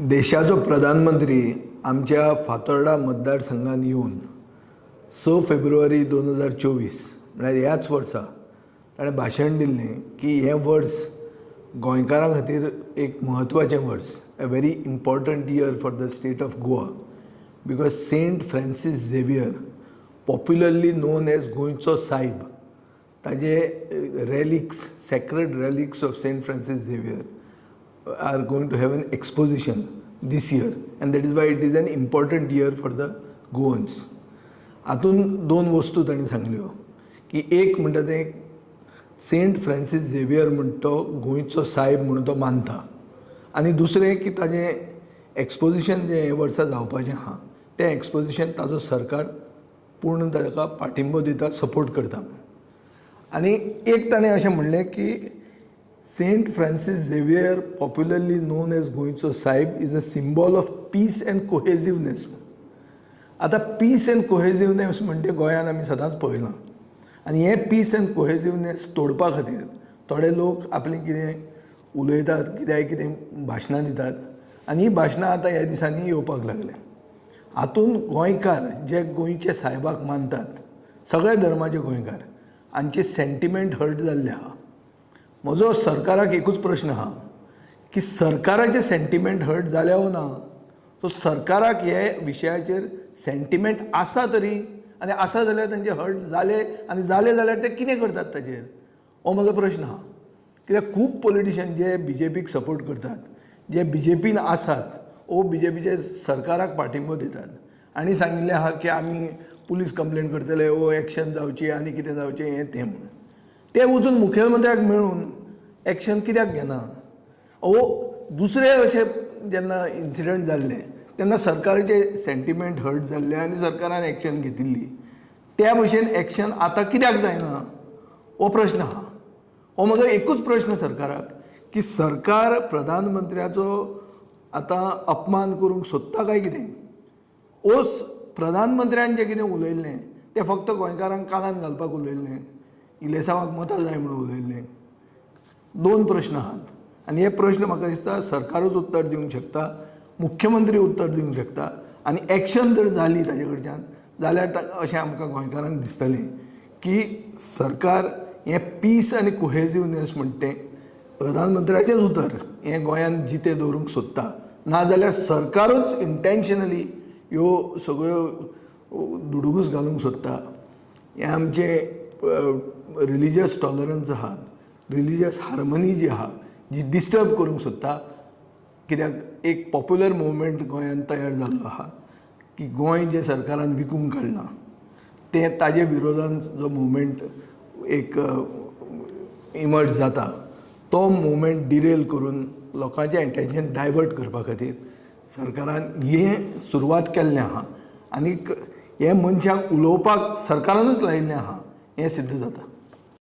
देशाचो प्रधानमंत्री आमच्या फातोर्डा मतदारसंघात येवन 6 फेब्रुवारी 2024 म्हळ्यार ह्याच वर्सा ताणें भाशण दिल्लें की हें वर्स गोंयकारां खातीर एक म्हत्वाचें वर्स, a very important year for the state of Goa, because saint Francis Xavier, popularly known as Goencho Saib, ताजे relics, sacred relics of saint Francis Xavier are going to have an exposition this year, and that is why it is an important year for the Goans. हातून दोन वस्तू तांणी सांगल्यो की एक म्हणटा तें Saint Francis Xavier म्हणटा तो गोंयचो सायब म्हणून तो मानता, आनी दुसरें की ताजें एक्सपोजिशन जें हे वर्सा जावपाचें आहा तें एक्सपोजिशन ताजो सरकार पूर्ण ताका पाठिंबो दिता, सपोर्ट करता. आनी एक ताणें अशें म्हणलें की saint Francis Xavier, popularly known as Goencho Saib, is a symbol of peace and cohesiveness. आतां पीस अँड कोहेजिवनेस म्हणजे गोंयांत आमी सदांच पळयलां, आनी हे पीस अँड कोहेजिवनेस तोडपा खातीर थोडे लोक आपलें कितें उलयतात, कितें भाशणां दितात, आनी ही भाशणां आतां ह्या दिसांनी येवपाक लागल्या. हातून गोंयकार जे गोंयचे सायबाक मानतात, सगळे धर्माचे गोंयकार, हांचे सेंटिमेंट हर्ट जाल्ले आहा. म्हजो सरकाराक एकूच प्रश्न आहा की सरकाराचे सेंटिमेंट हर्ट जाले हो ना, सो सरकाराक हे विशयाचेर सेंटिमेंट आसा तरी, आनी आसा जाल्यार तांचे हर्ट जाले, आनी जाले जाल्यार ते कितें करतात ताचेर, हो म्हजो प्रश्न आहा. कित्याक खूब पॉलिटिशियन जे BJPक सपोर्ट करतात, जे BJPन आसात, वो BJPचे सरकाराक पाठिंबो दितात, आनी सांगिल्लें आहा की आमी पुलीस कंप्लेन करतले, वो एक्शन जावची, आनी कितें जावचें हें तें म्हणून. ते वचून मुखेलमंत्र्याक मेळून एक्शन कित्याक घेना? दुसरे अशे जेन्ना इन्सिडंट जाल्ले तेन्ना सरकाराचे सेंटिमेंट हर्ट जाल्ले आनी सरकारान एक्शन घेतिल्ली, त्या भशेन एक्शन आतां कित्याक जायना, हो प्रश्न आहा. हो म्हजो एकूच प्रश्न सरकाराक की सरकार प्रधानमंत्र्याचो आतां अपमान करूंक सोदता काय कितें? ओस प्रधानमंत्र्यान जें कितें उलयल्लें तें फक्त गोंयकारांक कानान घालपाक उलयल्लें, इलेसांवाक मतां जाय म्हणून उलयल्लें. दोन प्रश्न आहात, आनी हे प्रश्न म्हाका दिसता सरकारूच उत्तर दिवंक शकता, मुख्यमंत्री उत्तर दिवंक शकता, आनी एक्शन जर जाली ताजे कडच्यान जाल्यार अशें आमकां गोंयकारांक दिसतलें की सरकार हें पीस आनी कोहेजिवनेस म्हणटा तें प्रधानमंत्र्याचेंच उतर हें गोंयांत जितें दवरूंक सोदता, नाजाल्यार सरकारूच इंटेन्शनली ह्यो सगळ्यो दुडूगूस घालूंक सोदता. हें आमचें रिलिजियस टॉलरन्स आहा, रिलिजियस हार्मनी जी आहा, जी डिस्टर्ब करूंक सोदता. कित्याक एक पॉप्युलर मुवमेंट गोंयांत तयार जाल्लो आहा की गोंय जें सरकारान विकूंक काडलां तें ताजे विरोधान जो मुवमेंट एक इमर्ज जाता, तो मुवमेंट डिरेल करून लोकांचें एटेन्शन डायवर्ट करपा खातीर सरकारान हें सुरवात केल्लें आहा, आनीक हे मनशाक उलोवपाक सरकारानूच लायिल्लें आहा हें सिद्ध जाता.